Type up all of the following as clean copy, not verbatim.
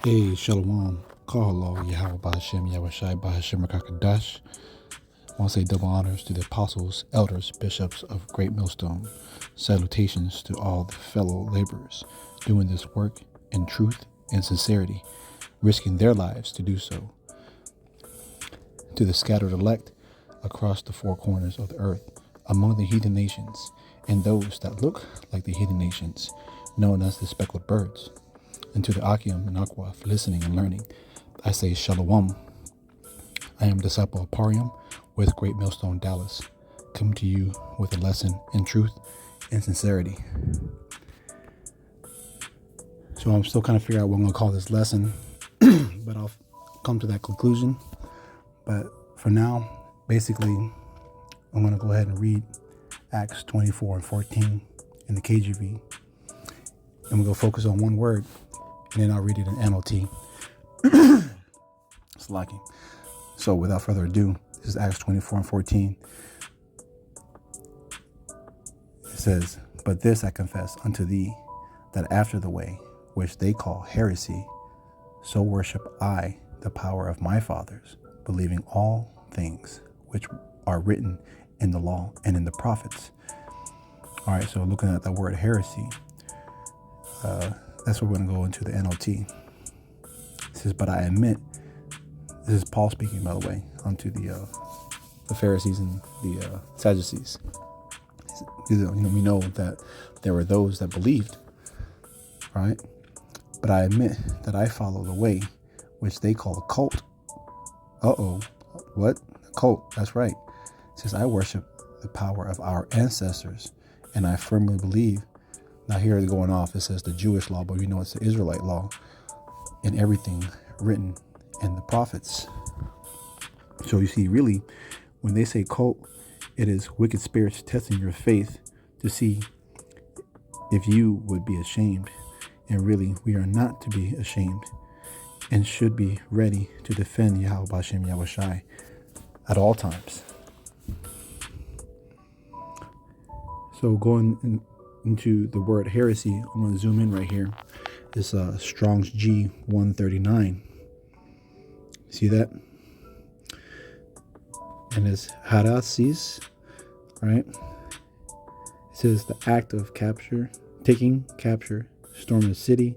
Hey, Shalom. Kahalo, Yahweh Bahashem, Yahweh Shai Bahashem Rakakadash. I want to say double honors to the apostles, elders, bishops of Great Millstone. Salutations to all the fellow laborers doing this work in truth and sincerity, risking their lives to do so. To the scattered elect across the four corners of the earth, among the heathen nations, and those that look like the heathen nations, known as the speckled birds. And to the Akim and Akwaf listening and learning, I say Shalom. I am disciple of Parium with Great Millstone Dallas, coming to you with a lesson in truth and sincerity. So I'm still kind of figuring out what I'm going to call this lesson, but I'll come to that conclusion. But for now, basically, I'm going to go ahead and read Acts 24 and 14 in the KJV. And we're going to focus on one word, and then I'll read it in NLT. Slacking. So without further ado, this is Acts 24 and 14. It says, "But this I confess unto thee, that after the way which they call heresy, so worship I the power of my fathers, believing all things which are written in the law and in the prophets." All right, so looking at that word heresy, that's what we're going to go into the NLT. It says, "But I admit," this is Paul speaking, by the way, unto the Pharisees and the Sadducees. We know that there were those that believed, right? "But I admit that I follow the way which they call a cult." What? A cult? That's right. It says, "I worship the power of our ancestors, and I firmly believe." Now here they're going off. It says the Jewish law, but we know it's the Israelite law, in everything written in the prophets. So you see, really, when they say cult, it is wicked spirits testing your faith to see if you would be ashamed. And really, we are not to be ashamed and should be ready to defend Yahweh Bashem Yahweh Shai at all times. So going into the word heresy, I'm going to zoom in right here. This Strong's G 139. See that? And it's harasis, right? It says the act of taking capture, storming a city,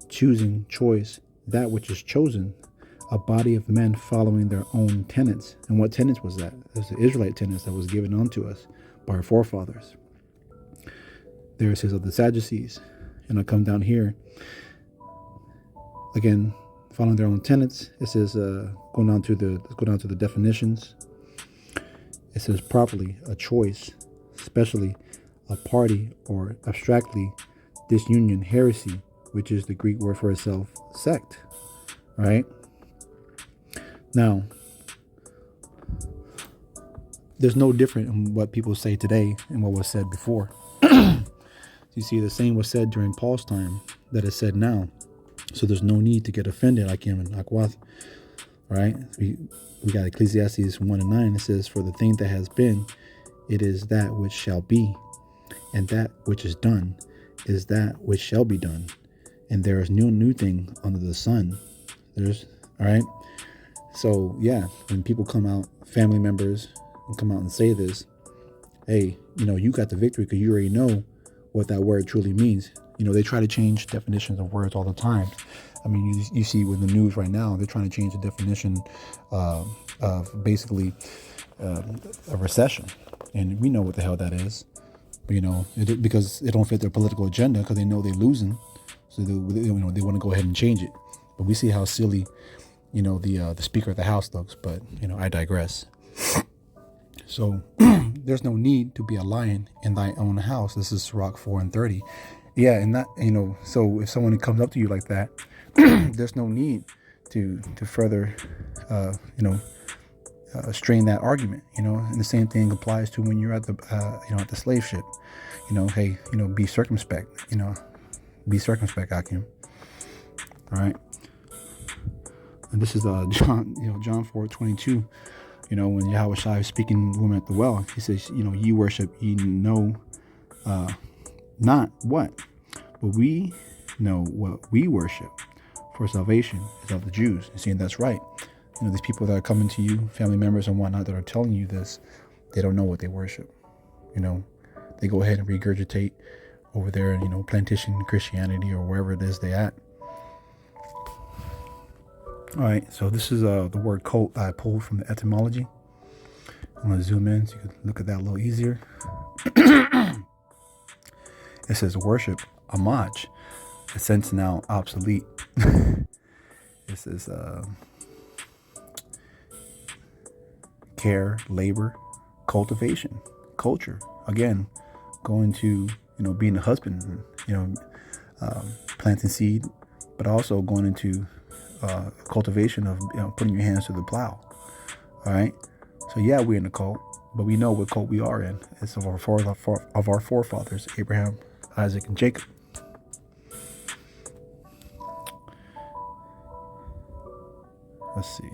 choosing, choice, that which is chosen, a body of men following their own tenets. And what tenets was that? It was the Israelite tenets that was given unto us by our forefathers. There it says of the Sadducees. And I'll come down here. Again, following their own tenets. It says, let's go down to the definitions. It says properly, a choice, especially a party, or abstractly, disunion, heresy, which is the Greek word for itself, sect, right? Now, there's no different in what people say today and what was said before. You see, the same was said during Paul's time that is said now. So there's no need to get offended, like him and Akwath, right? We got Ecclesiastes 1 and 9. It says, "For the thing that has been, it is that which shall be, and that which is done is that which shall be done. And there is no new thing under the sun." All right? So, yeah, when people come out, family members come out and say this, hey, you got the victory because you already know what that word truly means. They try to change definitions of words all the time. I mean, you see with the news right now, they're trying to change the definition of basically a recession. And we know what the hell that is. But, because it don't fit their political agenda, because they know they're losing. So they want to go ahead and change it. But we see how silly, the Speaker of the House looks. But, I digress. So there's no need to be a lion in thy own house. This is Sirach 4 and 30. Yeah, and that, so if someone comes up to you like that, there's no need to further, strain that argument, and the same thing applies to when you're at the, at the slave ship, hey, be circumspect, be circumspect, Akim. All right. And this is John 4:22. When Yahweh Shai is speaking to the woman at the well, he says, ye worship, ye know not what, but we know what we worship, for salvation is of the Jews. You see, and that's right. These people that are coming to you, family members and whatnot, that are telling you this, they don't know what they worship. They go ahead and regurgitate over there in, plantation Christianity or wherever it is they at. All right, so this is the word cult I pulled from the etymology. I'm going to zoom in so you can look at that a little easier. It says worship, homage, a sense now obsolete. This is care, labor, cultivation, culture. Again, going to, being a husband, planting seed, but also going into cultivation of, putting your hands to the plow. All right. So yeah, we're in a cult, but we know what cult we are in. It's of our forefathers, Abraham, Isaac, and Jacob. Let's see.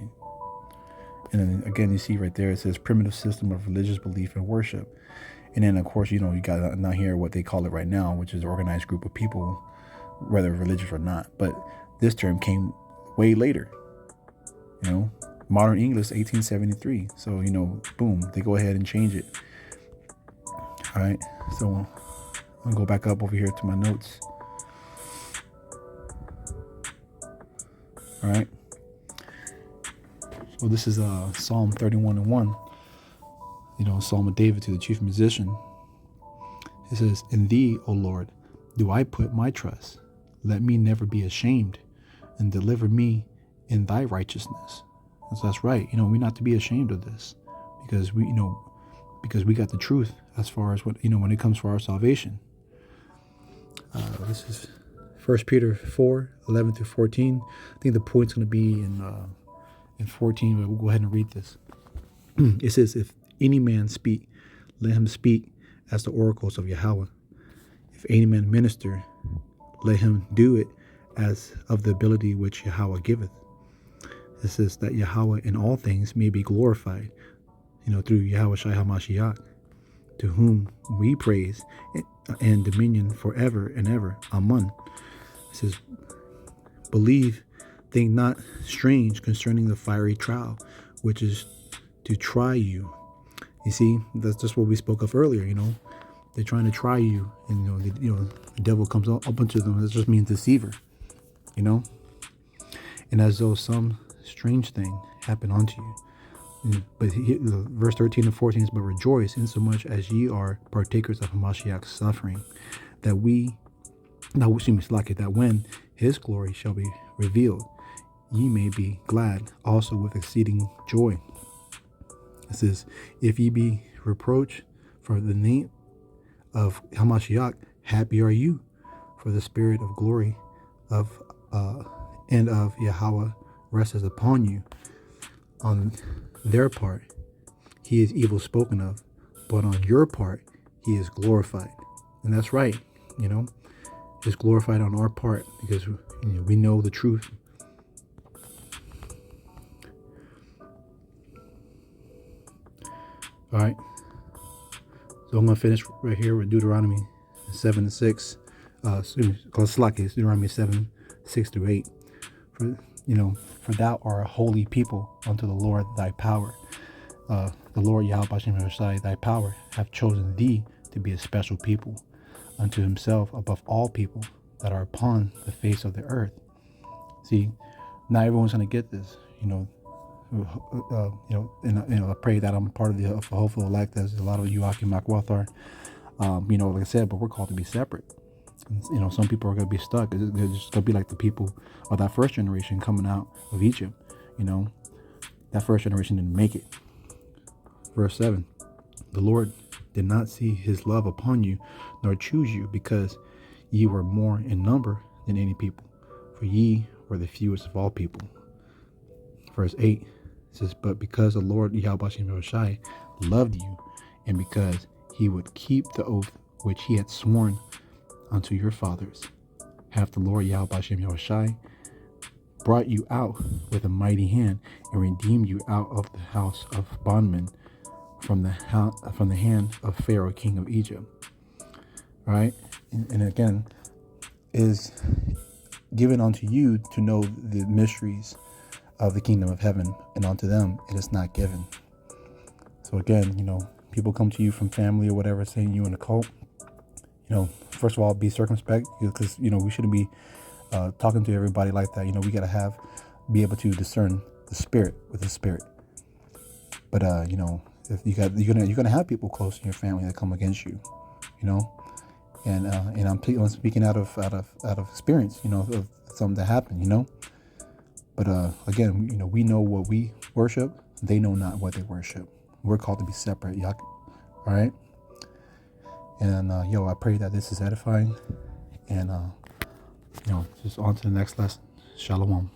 And then again, you see right there, it says primitive system of religious belief and worship. And then, of course, you got now here what they call it right now, which is an organized group of people, whether religious or not. But this term came way later, modern English, 1873. So, boom, they go ahead and change it. All right. So I'm going to go back up over here to my notes. All right. So this is Psalm 31:1. Psalm of David to the chief musician. It says, "In thee, O Lord, do I put my trust. Let me never be ashamed, and deliver me in thy righteousness." So that's right. We're not to be ashamed of this, because we got the truth as far as what, when it comes for our salvation. This is 1 Peter 4:11-14. I think the point's going to be in 14, but we'll go ahead and read this. It says, "If any man speak, let him speak as the oracles of Yahweh. If any man minister, let him do it as of the ability which Yahweh giveth." It says that Yahweh in all things may be glorified, through Yahweh Shai HaMashiach, to whom we praise and dominion forever and ever. Amen. It says, "Believe, think not strange concerning the fiery trial, which is to try you." You see, that's just what we spoke of earlier. They're trying to try you, and the devil comes up unto them. That just means deceiver. And as though some strange thing happened unto you. But verse 13 and 14 is, "But rejoice insomuch as ye are partakers of Hamashiach's suffering, that when his glory shall be revealed, ye may be glad also with exceeding joy." It says, "If ye be reproached for the name of Hamashiach, happy are you, for the spirit of glory and of Yahweh rests upon you. On their part, he is evil spoken of, but on your part, he is glorified." And that's right. It's glorified on our part because we know the truth. All right. So I'm going to finish right here with Deuteronomy 7:6. Deuteronomy 7:6-8. For thou art a holy people unto the Lord thy power. The Lord Yahweh Bashem Yoshai, thy power, hath chosen thee to be a special people unto himself above all people that are upon the face of the earth. See, not everyone's going to get this, and I pray that I'm part of the hopeful elect, as a lot of you Makweth are, like I said, but we're called to be separate. Some people are going to be stuck. They're just going to be like the people of that first generation coming out of Egypt. That first generation didn't make it. Verse 7, "The Lord did not see his love upon you, nor choose you, because ye were more in number than any people, for ye were the fewest of all people." Verse 8 says, "But because the Lord Yahweh Shai loved you, and because he would keep the oath which he had sworn unto your fathers, hath the Lord Yahweh Shai brought you out with a mighty hand, and redeemed you out of the house of bondmen, from the hand of Pharaoh, king of Egypt." All right, and again, is given unto you to know the mysteries of the kingdom of heaven, and unto them it is not given. So again, people come to you from family or whatever saying you in a cult. First of all, be circumspect, because we shouldn't be talking to everybody like that. We gotta be able to discern the spirit with the spirit. But if you're gonna have people close in your family that come against you, and I'm speaking out of experience, of something that happened, But again, we know what we worship. They know not what they worship. We're called to be separate, y'all. All right. And I pray that this is edifying. And just on to the next lesson. Shalom.